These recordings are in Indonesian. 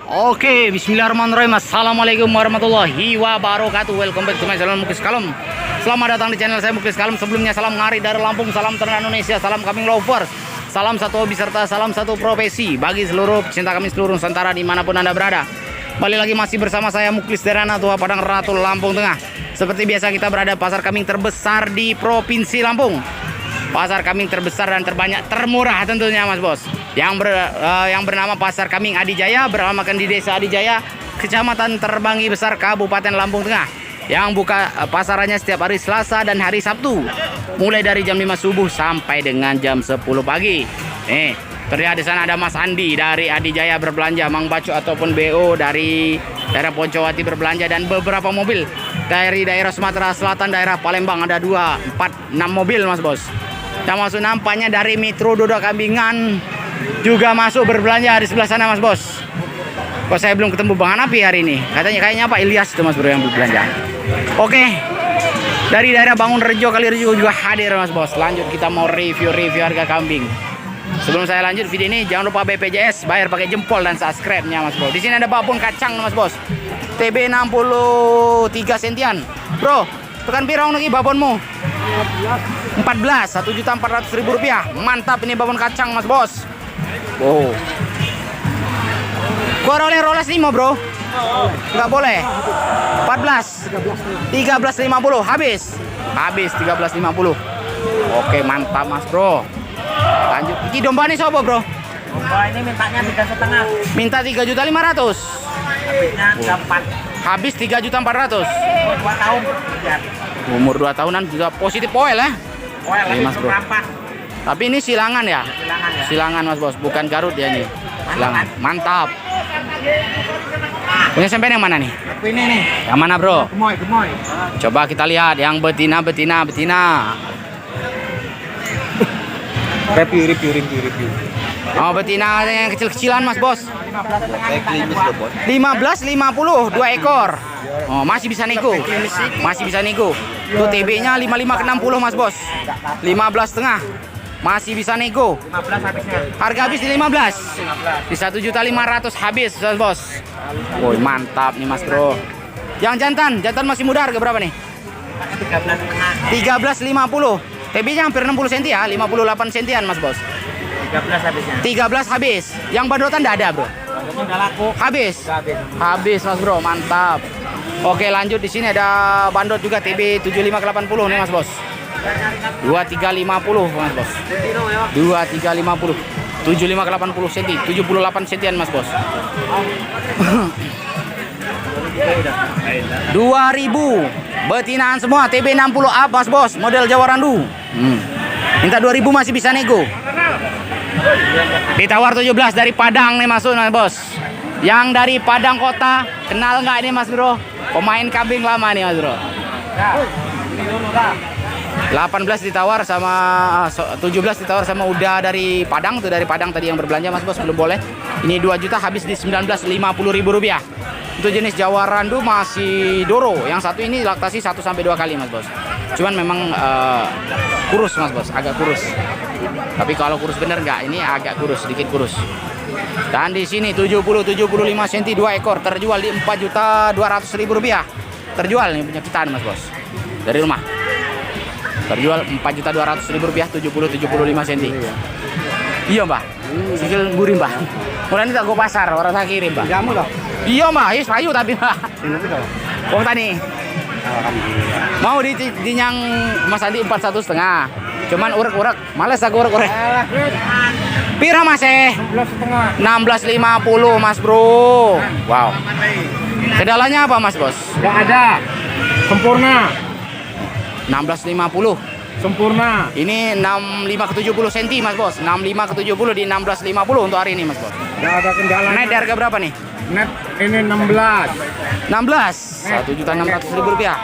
Oke, bismillahirrahmanirrahim. Assalamualaikum warahmatullahi wabarakatuh. Welcome back to my channel Muklis Kalem. Selamat datang di channel saya Muklis Kalem. Sebelumnya salam ngari dari Lampung, salam ternak Indonesia, salam kambing lovers, salam satu hobi serta salam satu profesi bagi seluruh pecinta kambing seluruh Nusantara dimanapun Anda berada. Balik lagi masih bersama saya Muklis dari Tua Padang Ratu Lampung Tengah. Seperti biasa kita berada pasar kambing terbesar di Provinsi Lampung. Pasar kambing terbesar dan terbanyak, termurah tentunya Mas Bos. Yang bernama Pasar Kambing Adijaya, beralamatkan di Desa Adijaya, Kecamatan Terbangi Besar, Kabupaten Lampung Tengah. Yang buka pasarannya setiap hari Selasa dan hari Sabtu, mulai dari jam 5 subuh sampai dengan jam 10 pagi. Nih, terlihat di sana ada Mas Andi dari Adijaya berbelanja, Mang Bacu ataupun BO dari daerah Poncowati berbelanja, dan beberapa mobil dari daerah Sumatera Selatan, daerah Palembang ada 2, 4, 6 mobil Mas Bos. Yang masuk nampaknya dari Metro Dodo Kambingan juga masuk berbelanja di sebelah sana Mas Bos. Kok saya belum ketemu Bang Hanapi hari ini? Kayaknya Pak Ilyas itu Mas Bro yang berbelanja. Oke, dari daerah Bangun Rejo Kalirejo juga hadir Mas Bos. Lanjut kita mau review harga kambing. Sebelum saya lanjut video ini, jangan lupa BPJS bayar pakai jempol dan subscribe-nya Mas Bro. Di sini ada babon kacang Mas Bos, TB 63 sentian. Bro, tekan pirang lagi babonmu? 14, Rp1.400.000. Mantap ini babon kacang Mas Bos. Wow. Gua oleh roles 5 bro. Nggak boleh. 14, 13.50 habis 13.50. Oke, mantap Mas Bro. Lanjut. Iki domba nih sobo bro? Domba ini mintanya 3,5. Minta 3.500.000. Habisnya 4. Habis 3.400.000. 2 tahun. Umur 2 tahunan juga positif oil ya. Oil Ini Mas Bro. Tapi ini silangan ya? Silangan ya. Silangan Mas Bos, bukan Garut ya ini. Silangan. Mantap. Punya sampean yang mana nih? Aku ini nih. Yang mana bro? Gemoy. Coba kita lihat yang betina. Review. Oh, betina yang kecil-kecilan Mas Bos. 15.50 2 ekor. Oh, masih bisa nego. Tuh TB-nya 55 ke 60 Mas Bos. 15,5. Masih bisa nego. 15 habisnya. Harga habis di 15. Di 1.500.000 habis Mas Bos. Woi, mantap nih Mas Bro. Yang jantan masih muda, harga berapa nih? 13.50. TB-nya hampir 60 cm ya, 58 sentian Mas Bos. 13 habisnya. 13 habis. Yang bandotan enggak ada, Bro. Ini udah laku. Habis Mas Bro, mantap. Oke, lanjut di sini ada bandot juga TB 75 ke 80 nih Mas Bos. 2350 Mas Bos. 2350. 75 ke 80 cm, 78 sentian Mas Bos. 2000 betinaan semua, TB 60 up Mas Bos, model Jawa Randu. Minta 2000 masih bisa nego. Ditawar 17 dari Padang nih masuk Mas Bos. Yang dari Padang kota, kenal nggak ini Mas Bro? Pemain kambing lama nih Mas Bro. 18 ditawar sama 17 ditawar sama udah dari Padang tuh, dari Padang tadi yang berbelanja Mas Bos, belum boleh. Ini 2 juta habis di 19.50.000 rupiah. Itu jenis Jawa Randu masih Doro. Yang satu ini laktasi 1-2 kali Mas Bos. Cuman memang kurus Mas Bos, agak kurus. Tapi kalau kurus bener nggak, ini agak kurus, sedikit kurus. Dan di sini 70-75 cm 2 ekor terjual di 4.200.000 rupiah. Terjual nih punya kita Mas Bos. Dari rumah. Terjual 4.200.000 rupiah 70-75 cm. Iya Mbak. Sikil gurih Mbak. Mulai ini tak go pasar, orang tak kirim Mbak. Jamu loh. Iya Mbak, is payu tapi Mbak. Wong tani. Mau dinyang Mas Andi 41,5. Cuman urek-urek, males aku urek-urek. Pira Mas 16,50 Mas Bro. Wow. Kedalanya apa Mas Bos? Enggak ada. Sempurna. 16,50. Sempurna. Ini 65 ke 70 cm Mas Bos. 65 ke 70 di 16,50 untuk hari ini Mas Bos. Enggak ada kendala. Net harga berapa nih? Net ini 16. 16. 1.600.000 rupiah.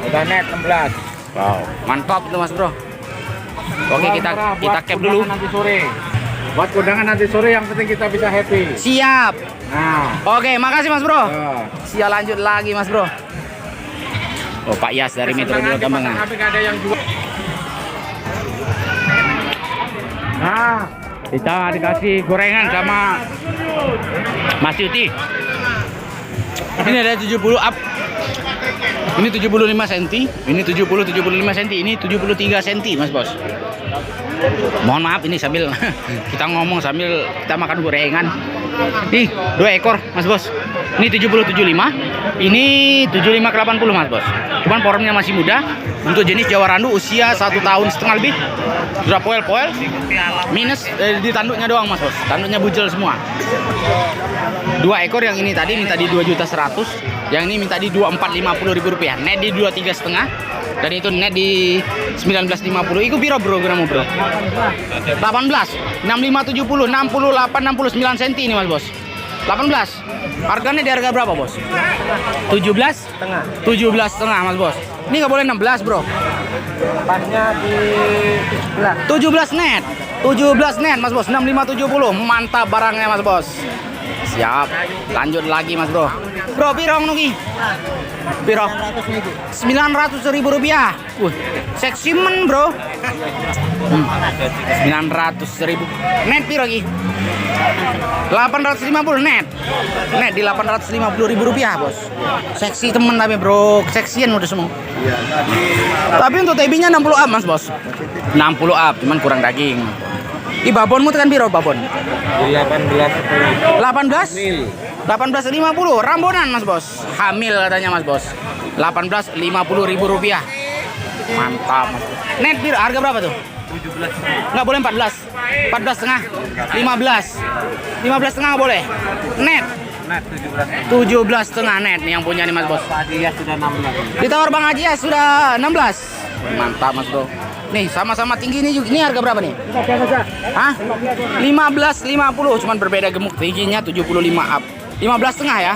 Udah net 16. Wow, mantap itu Mas Bro. Oke, kita cap dulu. Nanti sore. Buat kondangan nanti sore, yang penting kita bisa happy. Siap. Nah. Oke, makasih Mas Bro. Ya. Siap, lanjut lagi Mas Bro. Oh, Pak Yas dari Metro Dodo Kambingan. Tapi nggak ada yang jual. Nah, Kita dikasih gorengan sama Mas masih utuh. Ini ada 70 up. Ini 75 cm, ini 75 cm, ini 73 cm, Mas Bos. Mohon maaf ini sambil kita ngomong sambil kita makan gorengan. Nih, 2 ekor, Mas Bos. Ini 70-75, ini 75 ke 80, Mas Bos. Cuman poromnya masih muda. Untuk jenis Jawa Randu usia 1,5 tahun lebih. Sudah poel-poel. Minus di tanduknya doang, Mas Bos. Tanduknya bujel semua. 2 ekor yang ini tadi minta di 2.100.000. Yang ini minta di 24.50.000 rupiah. Net di 23,5. Dan itu net di 19.50. Iku piro bro gramu bro? 18. 65 70 68 69 cm ini Mas Bos. 18. Harganya di harga berapa Bos? 17,5. 17,5 Mas Bos. Ini nggak boleh 16 bro. Pasnya di 17 net. 17 net Mas Bos. 65 70. Mantap barangnya Mas Bos. Siap. Lanjut lagi Mas Bro. Bro pirong nugi? Piro? 900.000 rupiah. Seksi men bro. 900.000. Net piro lagi? 850 net. Net di 850.000 rupiah bos. Seksi temen tapi bro. Seksian udah semua. Tapi untuk TB-nya 60 up mas bos. 60 up cuman kurang daging. Di babonmu tekan piro babon? 18. 18? 18.50 rambonan mas bos. Hamil katanya mas bos. 18.50.000 rupiah. Mantap mas. Net piro harga berapa tuh? 17. Nggak boleh 14. 14,5. 15. 15,5 boleh. Net. Net 17,5 net nih yang punya nih mas bos. Pak Haji sudah 16. Ditawar Bang Haji ya sudah 16. Mantap mas bro. Nih sama-sama tinggi nih juga. Ini harga berapa nih? Hah? 15.50 cuman berbeda gemuk. Tingginya 75 up. 15,5 ya.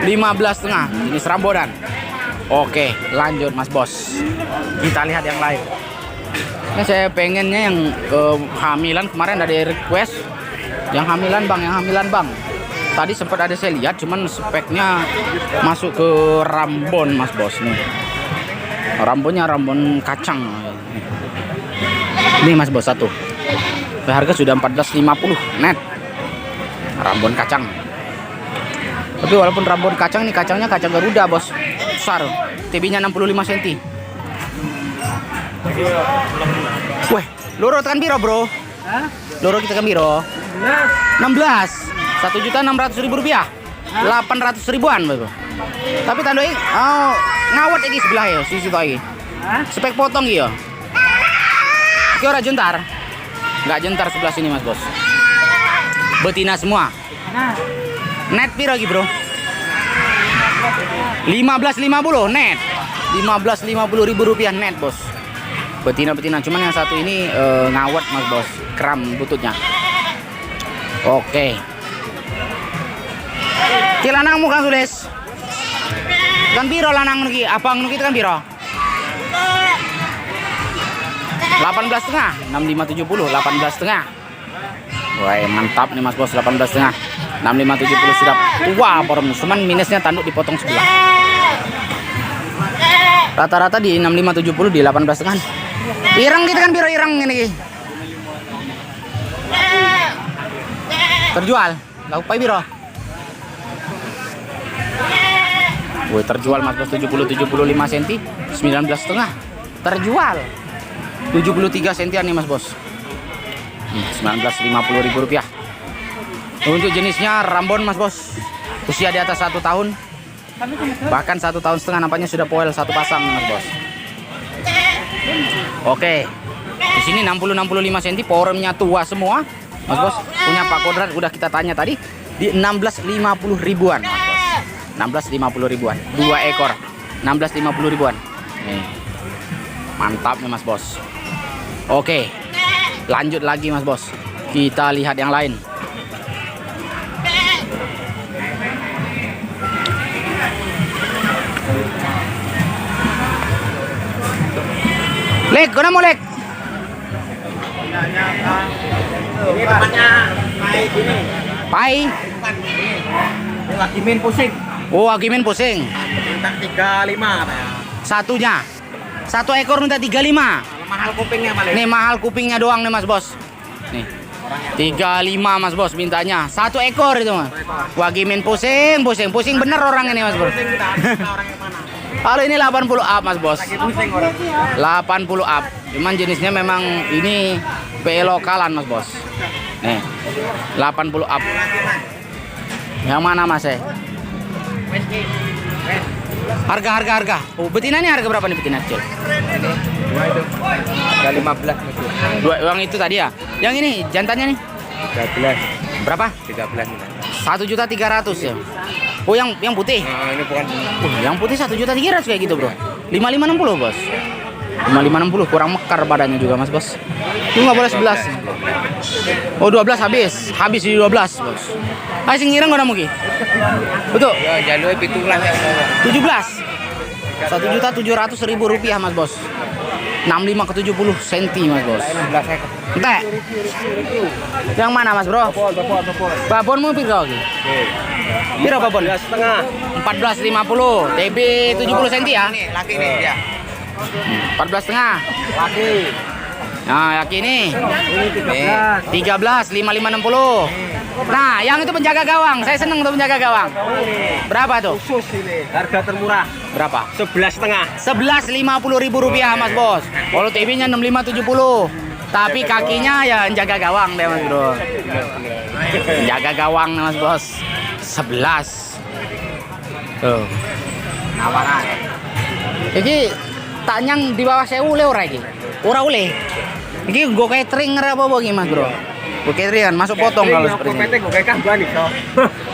15,5. Ini serambonan. Oke, lanjut Mas Bos. Kita lihat yang lain. Ini saya pengennya yang hamilan kemarin ada request. Yang hamilan Bang. Tadi sempat ada saya lihat cuman speknya masuk ke Rambon Mas Bos nih. Rambonnya Rambon kacang. Ini Mas Bos satu. Harga sudah 14.50 net. Rambon kacang. Tapi walaupun rambon kacang ini kacangnya kacang Garuda bos. Besar. TB-nya 65 cm. Weh, loro tekan biro bro? Hah? Loro kita kan biro? 16. 1.600.000 rupiah. 800 ribuan bro. Tapi tandoi ngawat iki sebelah ya sisi to iki. Spek potong iki ya. Iki ora jentar. Enggak jentar sebelah sini Mas Bos. Betina semua. Net piro lagi bro? 15.50 net. 15.50.000 rupiah net bos. Betina cuman yang satu ini ngawet Mas Bos. Kram bututnya. Oke. Ki lanangmu Kang Sulis. Kan piro lanang niki? Abang niki kan piro? 18,5. 6570 18,5. Wah, mantap nih Mas Bos 18,5. 6570 sudah tua porom. Cuman minusnya tanduk dipotong sebelah. Rata-rata di 6570 di 18,5. Ireng gitu kan piro ireng ini. Terjual. Lah upai piro? Woi, terjual Mas Bos 75 cm 19,5. Terjual. 73 cm nih Mas Bos. 19.50.000 rupiah. Untuk jenisnya Rambon Mas Bos. Usia di atas 1 tahun. Bahkan 1,5 tahun nampaknya sudah poel satu pasang Mas Bos. Oke. Di sini 60-65 cm poromnya tua semua. Mas Bos punya Pak Kodrat udah kita tanya tadi di 16.50 ribuan Mas Bos. 16.50 ribuan. 2 ekor. 16.50 ribuan. Nih. Mantap nih Mas Bos. Oke. Lanjut lagi Mas Bos. Kita lihat yang lain. Lek, kau mau lek? Ini tempatnya Pai ini. Pai. Ini lagi main pusing. Oh, Agimin pusing. Minta 35 katanya. Satunya. 1 ekor minta 35. Mahal kupingnya malah. Nih mahal kupingnya doang nih Mas Bos. Nih. 35 Mas Bos mintanya. 1 ekor itu Mas. Wah gimin pusing bener orang ini Mas Bro. Kalau ini 80 up Mas Bos. 80 up. Cuman jenisnya memang ini PE lokalan Mas Bos. Nih. 80 up. Yang mana Mas ya? Harga. Oh, betina ini harga berapa nih betina kecil? Ada 15 itu. Dua uang itu tadi ya. Yang ini jantannya nih 13. berapa? 13 ini. 1.300.000 ya. Oh yang putih. Nah, ini bukan Yang putih 1.300.000 kayak gitu bro. 5560 bos. 5560 kurang mekar badannya juga Mas Bos. Itu nggak boleh 11. Oh 12 habis di 12 bos. Ayo sing ngirang nggak mungkin. Betul. ya jalur pitulah yang 17. 1.700.000 rupiah Mas Bos. 65 ke 70 cm Mas Bos. 16 ekor. Ente. Yang mana Mas Bro? Topol. Babon mau piro lagi? Piro babon? 13,5. 14.50. TB 70 cm ya? Nih, laki nih dia. 14,5. Laki. Nah, yang ini Nih. 13 5560. Nah, yang itu penjaga gawang. Saya seneng tuh penjaga gawang. Berapa tuh? Khusus ini. Harga termurah. Berapa? 11,5. 11.50.000 rupiah Mas Bos. Kalau TB-nya 6570. Tapi kakinya ya jaga gawang deh Mas Bro. Jaga gawang Mas Bos. 11. Tuh. Nawaran. Iki tanyang di bawah sewu le ora iki. Ora oleh. Iki go catering apa iki Mas Bro? Go catering masuk potong kalau seperti ini. Gue kan gua nih,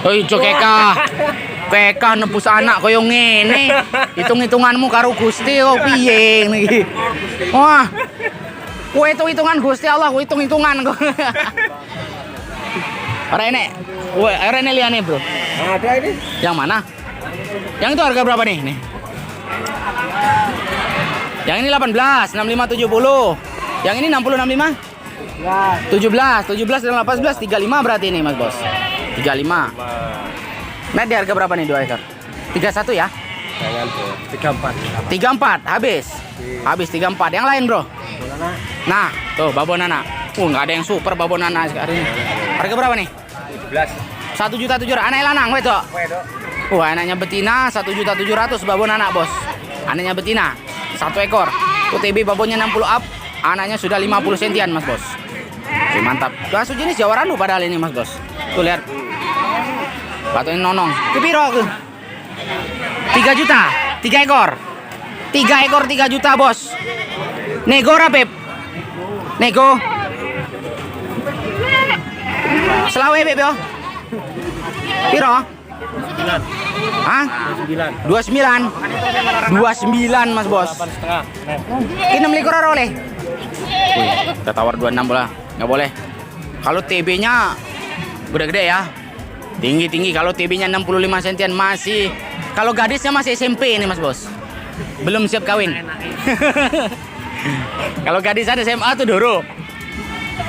Oh ijo keka nebus anak koyo ngene. Hitung-hitunganmu karo Gusti kok piye niki. Wah. Kowe hitung-hitungan Gusti Allah, kowe hitung-hitungan kok. Ora enek. Kowe ora enek liane, Bro. Ada ini. Yang mana? Yang itu harga berapa nih? Nih. Yang ini 18, 6570. Yang ini 60 65? 17 dan 18 35 berarti ini Mas Bos. 35. Nah, di harga berapa nih 2 ekor? 31 ya? Jangan tuh. 34. 34 habis. Habis 34. Yang lain, Bro. Nah, tuh babonana. Nggak ada yang super babonana hari ini. Harga berapa nih? 17. 1.700.000. Anak lanang wedok. Wah, anaknya betina 1.700.000 babonana, Bos. Anaknya betina 1 ekor. UTB babonnya 60 up. Anaknya sudah 50 sentian, Mas Bos. Oke, mantap. Langsung jenis Jawa Randu padahal ini, Mas Bos. Tuh lihat. Batunya nonong. Kepiro ke? 3 juta. 3 ekor. 3 ekor 3 juta, Bos. Nego ora, Beb? Nego. Selawe, Beb yo. Piro? 9. Hah? 9. 29. 29, Mas Bos. 8,5. Ini 6 likur oleh. Kita tawar 26 bola. Nggak boleh. Kalau TB-nya udah gede ya. Tinggi-tinggi. Kalau TB-nya 65 sentian masih. Kalau gadisnya masih SMP ini Mas Bos. Belum siap kawin. Kalau gadis ada SMA tuh doro.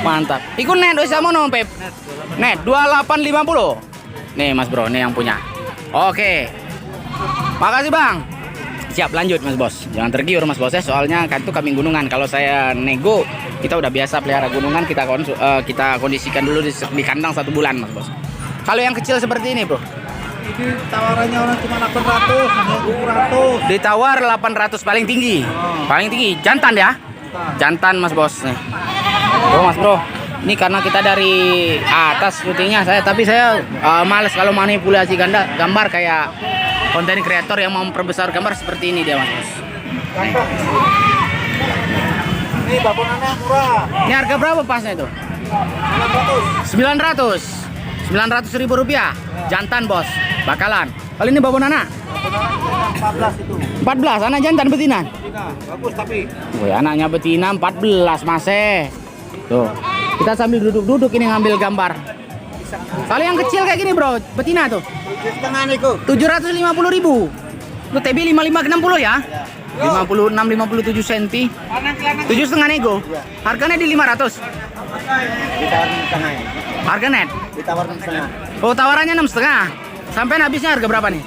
Mantap. Ikut net dosa mono, Pep. Net 2850. Nih Mas Bro, nih yang punya. Oke. Makasih Bang. Siap lanjut Mas Bos. Jangan tergiur Mas Bos ya, soalnya kan itu kambing gunungan. Kalau saya nego, kita udah biasa pelihara gunungan, kita kondisikan dulu di kandang 1 bulan Mas Bos. Kalau yang kecil seperti ini, Bro. Ini tawarannya orang cuma 800, hanya 200. Ditawar 800 paling tinggi. Paling tinggi jantan ya. Jantan Mas Bos nih. Oh Mas Bro. Ini karena kita dari atas putihnya tapi saya males kalau manipulasi gambar kayak konten kreator yang mau memperbesar gambar seperti ini dia Mas Bos. Nih. Ini babonannya murah. Ini harga berapa pasnya itu? 900. 900.000 rupiah. Jantan Bos. Bakalan. Kalau ini babonana? 14 itu. 14. Anak jantan betina. Bagus tapi. Woi, anaknya betina 14 masih. Tuh. Kita sambil duduk-duduk ini ngambil gambar. Kalau yang kecil kayak gini Bro, betina tuh. Setengah nih kok. 750.000. Lu TB 55 60 ya? 56 57 cm. 7,5 nego. Harganya di 500. Ditawarin setengah ya. Harga net. Ditawarin setengah. Oh, tawarannya 6,5. Sampai habisnya harga berapa nih?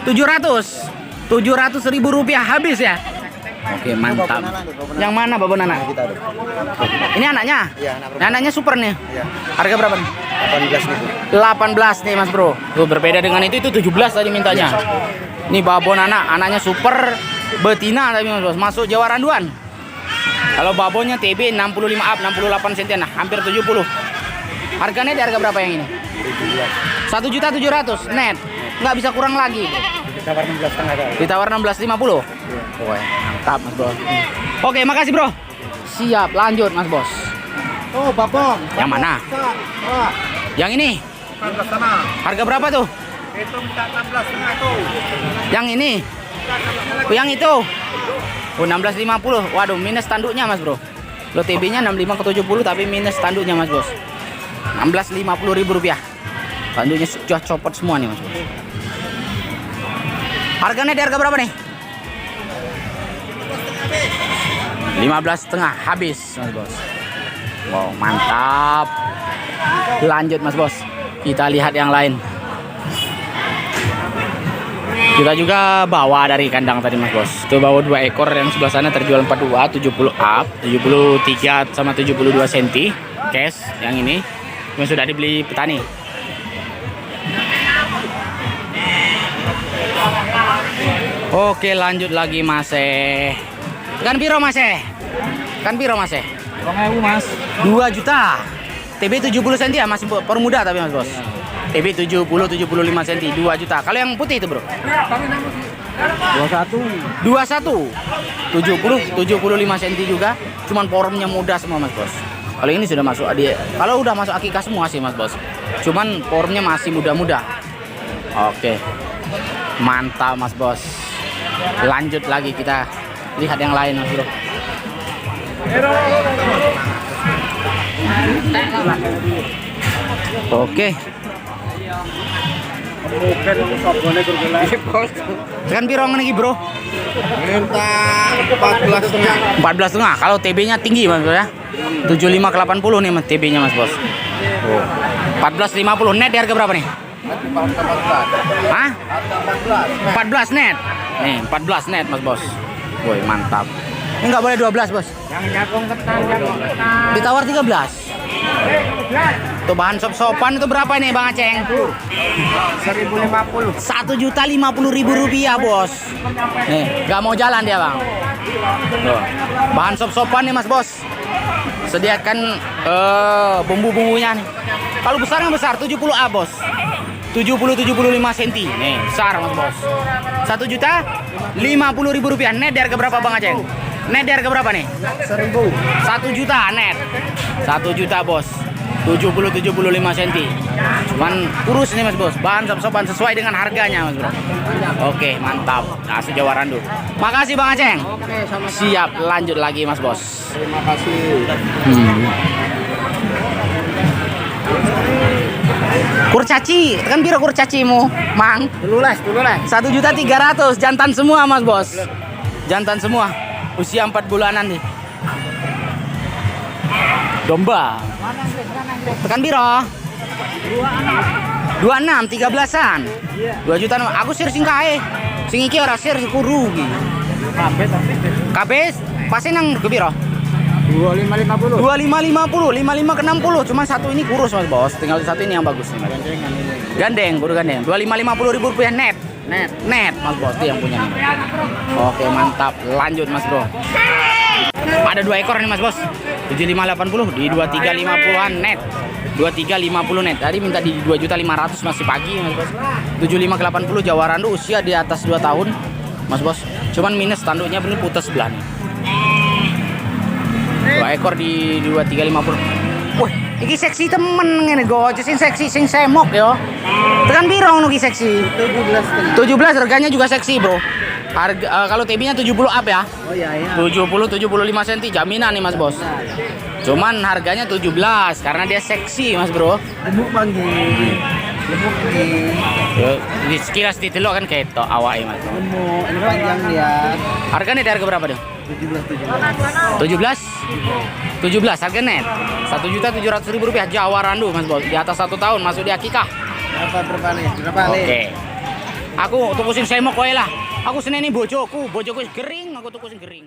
700.000 rupiah habis ya? Oke, mantap. Yang mana babon anak? Kita tuh. Ini anaknya? Iya, anak Nah, anaknya super nih. Iya. Harga berapa nih? 18 nih, Bu. 18 nih Mas Bro. Tuh berbeda dengan itu 17 tadi mintanya. Ini babon anaknya super betina tapi Mas Bos. Masuk Jawa Randuan. Kalau babonnya TB 65 up, 68 cm, nah hampir 70. Harganya di harga berapa yang ini? 1.700.000 net. Nggak bisa kurang lagi. Ditawar 16,5 kali. Ditawar 16.50. Wah, mantap Mas Bos. Oke, makasih Bro. Siap, lanjut Mas Bos. Oh, babon. Yang mana? Wah, Yang ini. 16 sana. Harga berapa tuh? Itu minta 16,5 tuh. Yang ini. Yang itu. Oh, 16.50. Waduh, minus tanduknya Mas Bro. Lo TB-nya 65 ke 70 tapi minus tanduknya Mas Bos. 16.50.000 rupiah. Tanduknya sudah copot semua nih Mas Bos. Harganya di harga berapa nih? 15,5 habis Mas Bos. Wow, mantap. Lanjut Mas Bos. Kita lihat yang lain. Kita juga bawa dari kandang tadi Mas Bos. Itu bawa 2 ekor yang sebelah sana terjual 42, 70 up, 73 sama 72 cm. Cash yang ini yang sudah dibeli petani. Oke, lanjut lagi Mas. Kan piro Mas? Kan piro Mas? 2.000 Mas. 2 juta. TB 70 cm ya, masih permuda tapi Mas Bos. TB 70-75 cm, 2 juta. Kalau yang putih itu, Bro? 21. 21. 70-75 cm juga. Cuman formnya muda semua Mas Bos. Kalau ini sudah masuk dia. Kalau udah masuk akikah semua sih Mas Bos. Cuman formnya masih muda-muda. Oke. Mantap Mas Bos. Lanjut lagi kita lihat yang lain Mas Bro. Oke. Bukan sabone gergelan. Tekan pirong lagi Bro? minta 14,5. 14,5. Kalau TB-nya tinggi Mas Bro ya. 75 ke 80 nih Mas TB-nya Mas Bos. Oh. 14,50 net di harga berapa nih? 14. Hah? 14 14. net. Nih, 14 net Mas Bos. Woi, mantap. Ini nggak boleh 12, Bos. Yang jagung ketan, jagung ketan. Ditawar 13. Tuh bahan sop-sopan itu berapa nih Bang Aceng? 1.050. 1.050.000 rupiah Bos. Nih, nggak mau jalan dia Bang. Tuh. Bahan sop-sopan nih Mas Bos. Sediakan bumbu-bumbunya nih. Kalau besarnya besar 70A Bos. 70-75 cm. Nih, besar Mas Bos. 1.050.000 rupiah. Net di harga berapa Bang Aceng? Net di harga berapa nih? 1.000. 1 juta net. 1 juta Bos. 70-75 cm. Cuman kurus nih Mas Bos. Bahan sop-sopan sesuai dengan harganya Mas Bro. Oke, mantap. Nah, Jawa Randu. Makasih Bang Aceng. Oke, sama. Siap, lanjut lagi Mas Bos. Terima kasih. Kurcaci, kan piro kurcacimu, Mang? Dulu les. 1.300.000 jantan semua Mas Bos. Jantan semua. Usia 4 bulanan nih. Domba. Tekan piro? 26, 13-an. 2 juta. Aku sir sing kae. Sing iki ora sir kuru iki. Kabeh pasti nang ke piro? 2550. 2550, 55 ke 60. Cuma satu ini kurus Mas Bos. Tinggal satu ini yang bagus nih Mas. Gandeng, kudu gandeng. 25.50.000 rupiah net. Net Mas Bos itu yang punya. Oke, mantap. Lanjut Mas Bro. Ada 2 ekor nih Mas Bos. 7580 di 2350-an net. 2350 net. Tadi minta di 2.500.000 masih pagi Mas Bos. 75 ke 80 Jawa Randu, usia di atas 2 tahun Mas Bos. Cuman minus tanduknya ini putus sebelah nih. 2 ekor di 2350. Wih, iki seksi temen ngene gojo sing seksi sing semok yo. Tekan pirong nuki seksi? 17 harganya juga seksi, Bro. Harga kalau TB-nya 70 up ya. Oh iya. 70-75 cm jaminan nih Mas Bos. Cuman harganya 17 karena dia seksi Mas Bro. Gemuk panggil. Gemuk nih. Di sekilas ditelok kan ketok awake Mas. Gemuk. Ini panjang dia. Harganya di harga berapa dong? 17. 17 harga net 1.700.000 rupiah Jawa Randu Mas Bos. Di atas 1 tahun masuk di akikah. Berapa nih? Berapa nih? Oke. Aku tunggu sing semok wae lah. Aku seneni bojoku, bojoku wis gering, aku tuku sing gering.